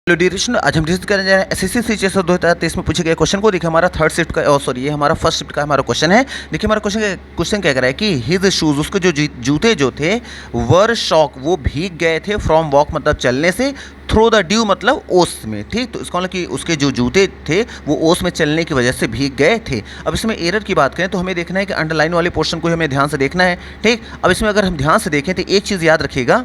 Hello duration, आज हम discuss करने जा रहे हैं एसएससी सीजीएस 2023 में पूछे गए क्वेश्चन को। देखिए हमारा थर्ड शिफ्ट का सॉरी ये हमारा फर्स्ट शिफ्ट का हमारा क्वेश्चन है। देखिए हमारा क्वेश्चन क्या कह रहा है कि हिज शूज़, उसके जो जूते जो थे वर शॉक, वो भीग गए थे फ्रॉम वॉक मतलब चलने से, थ्रो द ड्यू मतलब ओस में। ठीक, तो इसका मतलब कि उसके जो जूते थे वो ओस में चलने की वजह से भीग गए थे। अब इसमें एरर की बात करें तो हमें देखना है कि अंडरलाइन वाले पोर्शन को हमें ध्यान से देखना है। ठीक, अब इसमें अगर हम ध्यान से देखें तो एक चीज़ याद रखिएगा,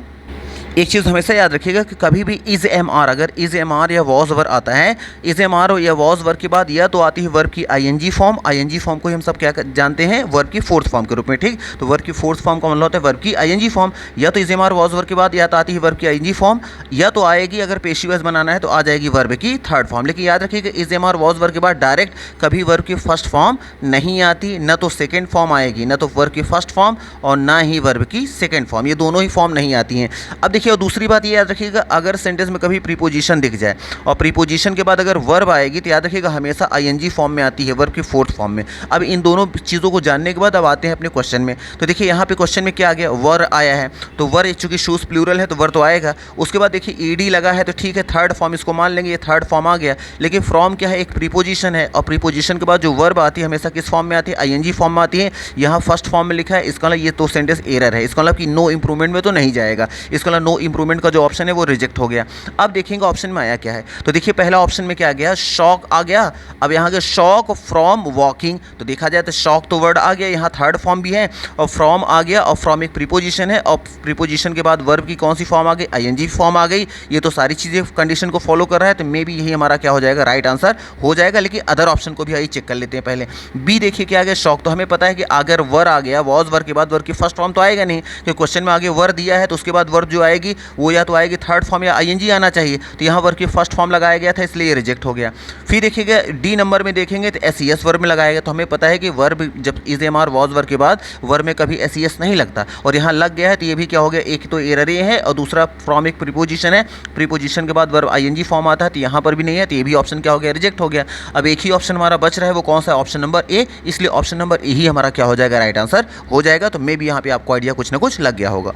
एक चीज़ हमेशा याद रखिएगा कि कभी भी इज़ एम आर, अगर इज़ एम आर या वॉज वर आता है, इज़ एम आर या वॉज वर के बाद या तो आती है वर्ब की आईएनजी फॉर्म, आईएनजी फॉर्म को हम सब क्या जानते हैं, वर्ब की फोर्थ फॉर्म के रूप में। ठीक, तो वर्ब की फोर्थ फॉर्म का मतलब होता है वर्ब की आईएनजी फॉर्म। या तो is am are was were के बाद या तो आती है वर्ब की आईएनजी फॉर्म, या तो आएगी अगर पेशीवाइज बनाना है तो आ जाएगी वर्ब की थर्ड फॉर्म। लेकिन याद रखिएगा is am are was were के बाद डायरेक्ट कभी वर्ब की फर्स्ट फॉर्म नहीं आती, न तो सेकेंड फॉर्म आएगी, न तो वर्ब की फर्स्ट फॉर्म और ना ही वर्ब की सेकेंड फॉर्म, ये दोनों ही फॉर्म नहीं आती हैं। अब देखिए दूसरी बात ये याद रखिएगा, अगर सेंटेंस में कभी प्रीपोजिशन दिख जाए और प्रीपोजिशन के बाद अगर वर्ब आएगी तो याद रखिएगा हमेशा आईएनजी फॉर्म में आती है, वर्ब की फोर्थ फॉर्म में। अब इन दोनों चीज़ों को जानने के बाद अब आते हैं अपने क्वेश्चन में। तो देखिए यहाँ पे क्वेश्चन में क्या आ गया, वर आया है, तो वर चूंकि शूज़ प्लूरल है तो वर तो आएगा। उसके बाद देखिए ईडी लगा है तो ठीक है, थर्ड फॉर्म इसको मान लेंगे, ये थर्ड फॉर्म आ गया। लेकिन फ्रॉम क्या है, एक प्रीपोजिशन है और प्रीपोजिशन के बाद जो वर्ब आती है हमेशा किस फॉर्म में आती है, आईएनजी फॉर्म में आती है। यहाँ फर्स्ट फॉर्म में लिखा है, इसका मतलब ये तो सेंटेंस एरर है, इसका मतलब कि नो इंप्रूवमेंट में तो नहीं जाएगा, इसका मतलब नो इंप्रूवमेंट का जो ऑप्शन है वो रिजेक्ट हो गया। अब देखेंगे ऑप्शन में आया क्या है, तो देखिए पहला ऑप्शन में क्या आ गया, शॉक आ गया। अब यहाँ के शॉक फ्रॉम वॉकिंग, तो देखा जाए तो शॉक तो वर्ड आ गया, यहाँ थर्ड फॉर्म भी है और फ्रॉम आ गया, और फ्रॉम एक प्रीपोजिशन है और प्रीपोजिशन के बाद वर्ब की कौन सी फॉर्म आ गई, आईएनजी फॉर्म आ गई। ये तो सारी चीज़ें कंडीशन को फॉलो कर रहा है, तो मे बी यही हमारा क्या हो जाएगा, राइट आंसर हो जाएगा। लेकिन अदर ऑप्शन को भी आइए चेक कर लेते हैं पहले। बी देखिए क्या आ गया, शॉक, तो हमें पता है कि अगर वर आ गया, वॉज वर के बाद वर्ब की फर्स्ट फॉर्म तो आएगा नहीं, क्योंकि क्वेश्चन में आगे वर दिया है तो उसके बाद वर्ब जो आएगी वो या तो आएगी थर्ड फॉर्म या आईएनजी आना चाहिए, तो यहाँ वर्ब की फर्स्ट फॉर्म लगाया गया था इसलिए ये रिजेक्ट हो गया। फिर देखिएगा डी नंबर में देखेंगे तो एस वर्ब में लगाया गया, तो हमें पता है कि वर्ब जब is am are was were के बाद वर्ब में कभी एस नहीं लगता और यहाँ लग गया है, तो ये भी क्या हो गया, एक तो एरर ये है और दूसरा फ्रॉम एक प्रीपोजिशन है, प्रीपोजिशन के बाद वर्ब आईएनजी फॉर्म आता है, तो यहाँ पर भी नहीं है, तो ये भी ऑप्शन क्या हो गया, रिजेक्ट हो गया। अब एक ही ऑप्शन हमारा बच रहा है, वो कौन सा, ऑप्शन नंबर ए, इसलिए ऑप्शन नंबर ए ही हमारा क्या हो जाएगा, राइट आंसर हो जाएगा। तो मे भी यहाँ पे आपको आइडिया कुछ ना कुछ लग गया होगा।